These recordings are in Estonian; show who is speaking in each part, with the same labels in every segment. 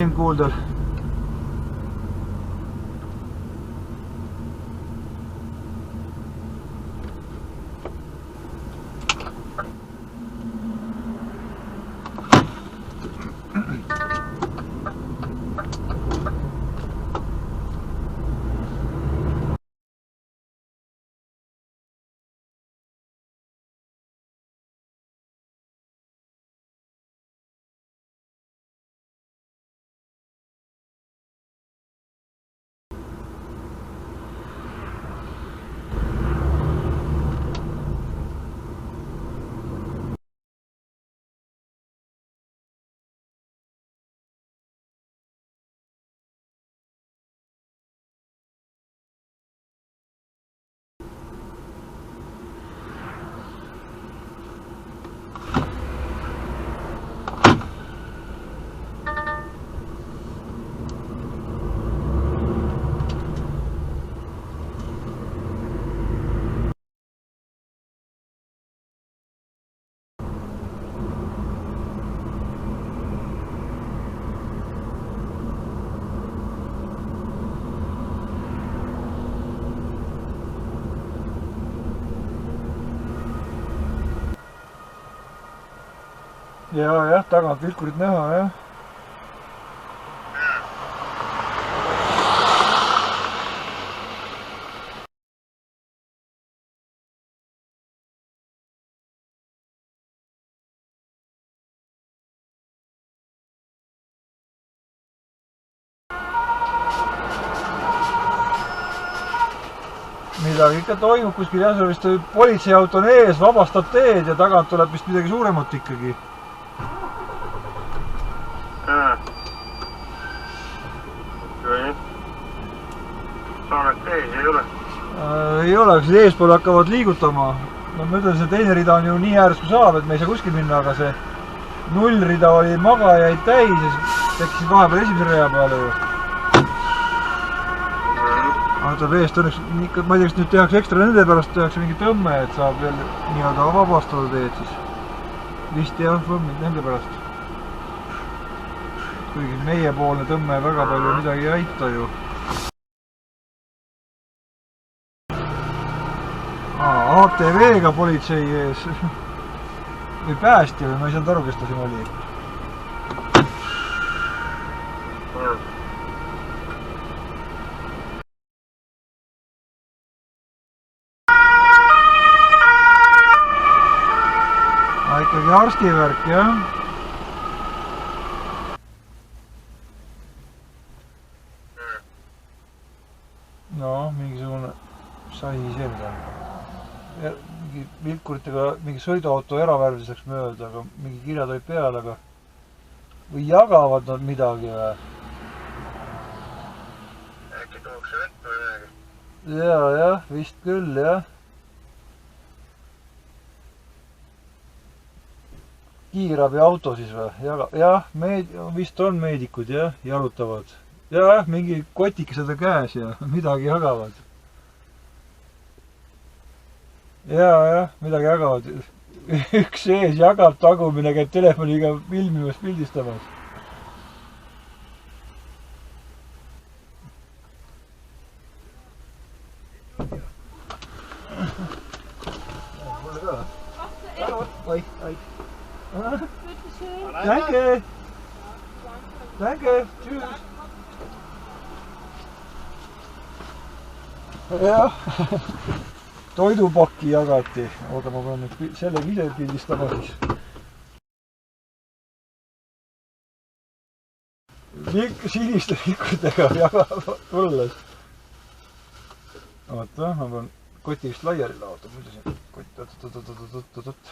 Speaker 1: kuuldel. Jah, tagant vilkurid näha, jah. Midagi ikka toimub kuskil, jah, vist politseiauto on ees, vabastab teed ja tagant tuleb vist midagi suuremat ikkagi.
Speaker 2: Saanet ees ei ole?
Speaker 1: Ei ole, kui eespool hakkavad liigutama. No ma ütlen, see teine rida on ju nii ääres kui saab, et me ei saa kuskil minna, aga see nullrida oli magajaid täis ja tekkisid vahepeal esimese rea peale ju. Aga tuleb eest õnneks, ma ei tea, kas nüüd tehakse ekstra nende pärast, tehakse mingi tõmme, et saab veel nii-öelda vabastada teed siis. Vist jah, nende pärast. Kuigi meiepoolne tõmme väga palju midagi ei aita ju. ATV-ga politsei ees. Või päästja või ma ei saanud aru, kes ta siin oli. Ikkagi arstivärk, jah. No, mingisugune sai see midagi. Mingi vilkuritega mingi sõiduauto eravärvis läks mööda, aga mingi kirjad olid peal, aga või jagavad nad midagi või?
Speaker 2: Äkki tuuakse vett või midagi?
Speaker 1: Jah, vist küll, jah. Kiirabiauto siis või? Jah, vist on meedikud, jah, jalutavad. Jah, mingi kotikesed on käes ja midagi jagavad. Jah, midagi jagavad. Üks ees jagab, tagumine käib telefoniga filmimas, pildistamas. Mulle ka. Oi. Danke. Danke. Tschüss. Jah. Toidupakki jagati. Oota, ma pean nüüd selle ise pildistama siis. Siniste vilkuritega jagab tulles. Oota, ma pean koti vist laiali laoda. Muidu siin kott. Oot.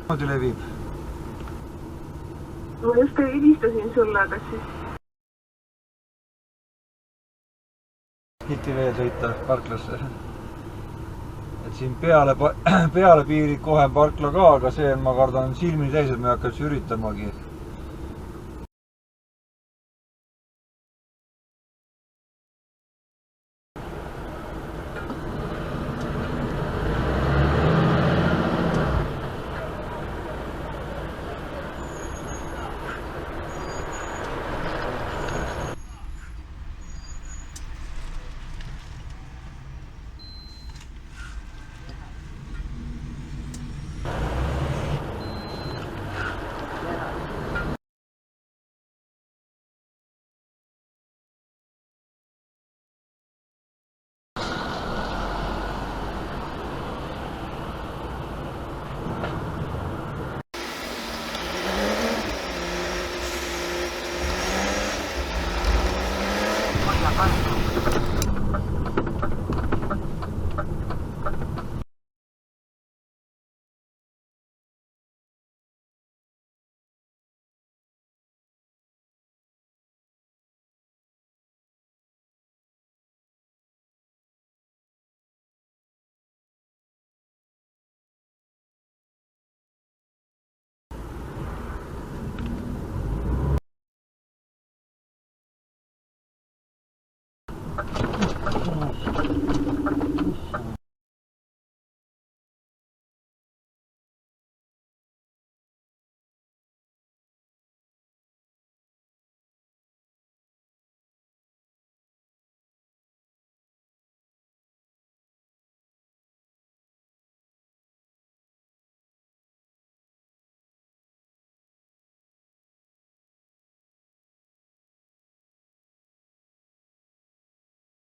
Speaker 1: niimoodi levib.
Speaker 3: ma just helistasin sulle, aga siis
Speaker 1: Hilti veel sõita parklasse. Et siin peale piiri kohe on parkla ka, aga see on, ma kardan, silmini täis, et me hakkaks üritamagi.